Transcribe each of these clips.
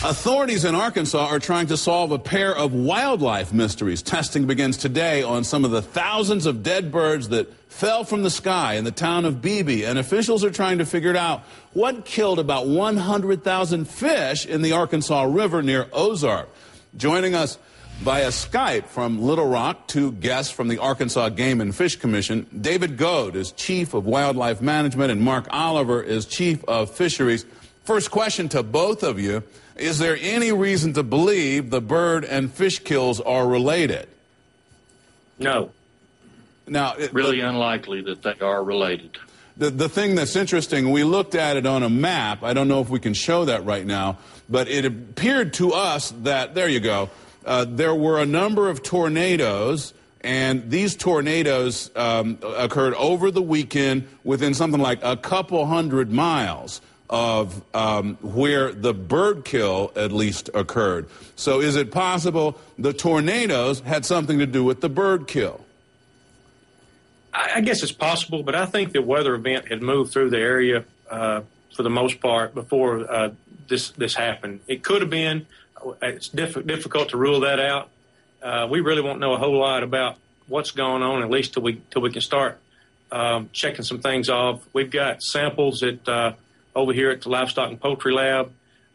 Authorities in Arkansas are trying to solve a pair of wildlife mysteries. Testing begins today on some of the thousands of dead birds that fell from the sky in the town of Beebe, and officials are trying to figure out what killed about 100,000 fish in the Arkansas River near Ozark. Joining us via Skype from Little Rock, two guests from the Arkansas Game and Fish Commission. David Goad is Chief of Wildlife Management, and Mark Oliver is Chief of Fisheries. First question to both of you. Is there any reason to believe the bird and fish kills are related? No. Now, really unlikely that they are related. The thing that's interesting, we looked at it on a map. I don't know if we can show that right now, but it appeared to us that, there you go, there were a number of tornadoes, and these tornadoes occurred over the weekend within something like a couple hundred miles of where the bird kill at least occurred. So is it possible the tornadoes had something to do with the bird kill? I guess it's possible, but I think the weather event had moved through the area for the most part before this happened. It could have been. It's difficult to rule that out. We really won't know a whole lot about what's going on, at least till we can start checking some things off. We've got samples that over here at the Livestock and Poultry Lab.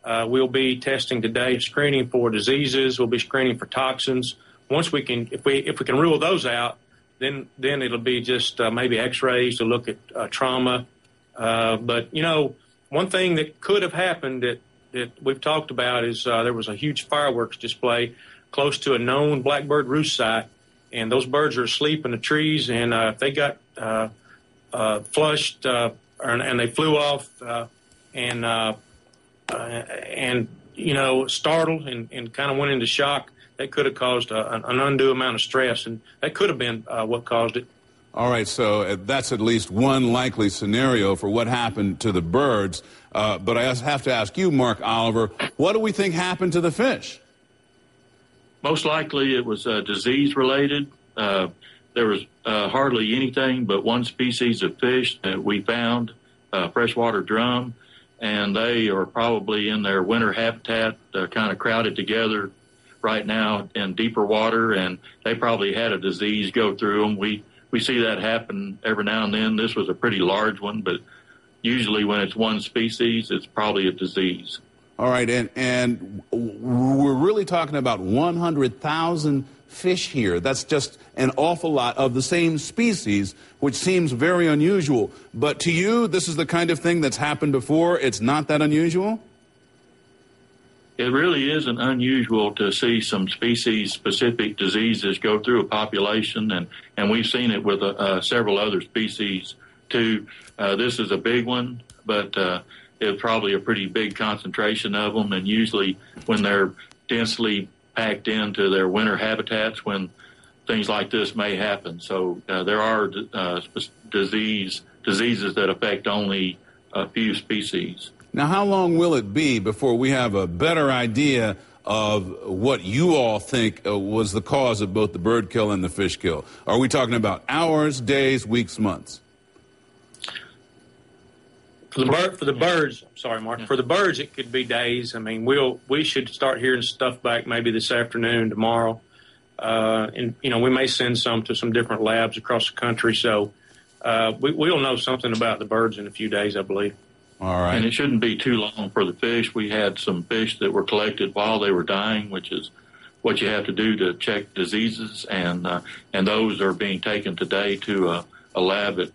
We'll be testing today, screening for diseases. We'll be screening for toxins. Once we can, if we can rule those out, then it'll be just maybe X-rays to look at trauma. But you know, one thing that could have happened that we've talked about is there was a huge fireworks display close to a known blackbird roost site, and those birds are asleep in the trees, and if they got flushed and they flew off and you know, startled and kind of went into shock, that could have caused an undue amount of stress, and that could have been what caused it. All right, so that's at least one likely scenario for what happened to the birds. But I have to ask you, Mark Oliver, what do we think happened to the fish? Most likely it was disease-related. There was hardly anything but one species of fish that we found, freshwater drum, and they are probably in their winter habitat, kind of crowded together right now in deeper water, and they probably had a disease go through them. We see that happen every now and then. This was a pretty large one, but usually when it's one species, it's probably a disease. All right, and we're really talking about 100,000 fish here. That's just an awful lot of the same species, which seems very unusual. But to you, this is the kind of thing that's happened before. It's not that unusual? It really isn't unusual to see some species-specific diseases go through a population, and we've seen it with several other species, too. This is a big one, but it's probably a pretty big concentration of them, and usually when they're densely packed into their winter habitats, when things like this may happen. So there are diseases that affect only a few species. Now, how long will it be before we have a better idea of what you all think was the cause of both the bird kill and the fish kill? Are we talking about hours, days, weeks, months? For the birds, sorry, Mark. For the birds, it could be days. I mean, we should start hearing stuff back maybe this afternoon, tomorrow, and you know, we may send some to some different labs across the country. So we'll know something about the birds in a few days, I believe. All right. And it shouldn't be too long for the fish. We had some fish that were collected while they were dying, which is what you have to do to check diseases, and those are being taken today to a lab at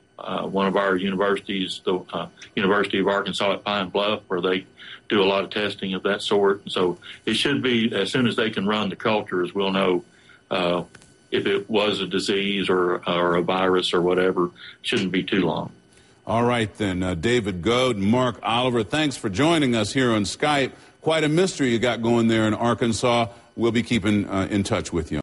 one of our universities, the University of Arkansas at Pine Bluff, where they do a lot of testing of that sort. So it should be, as soon as they can run the cultures, we'll know if it was a disease or a virus or whatever. It shouldn't be too long. All right, then. David Goad and Mark Oliver, thanks for joining us here on Skype. Quite a mystery you got going there in Arkansas. We'll be keeping in touch with you.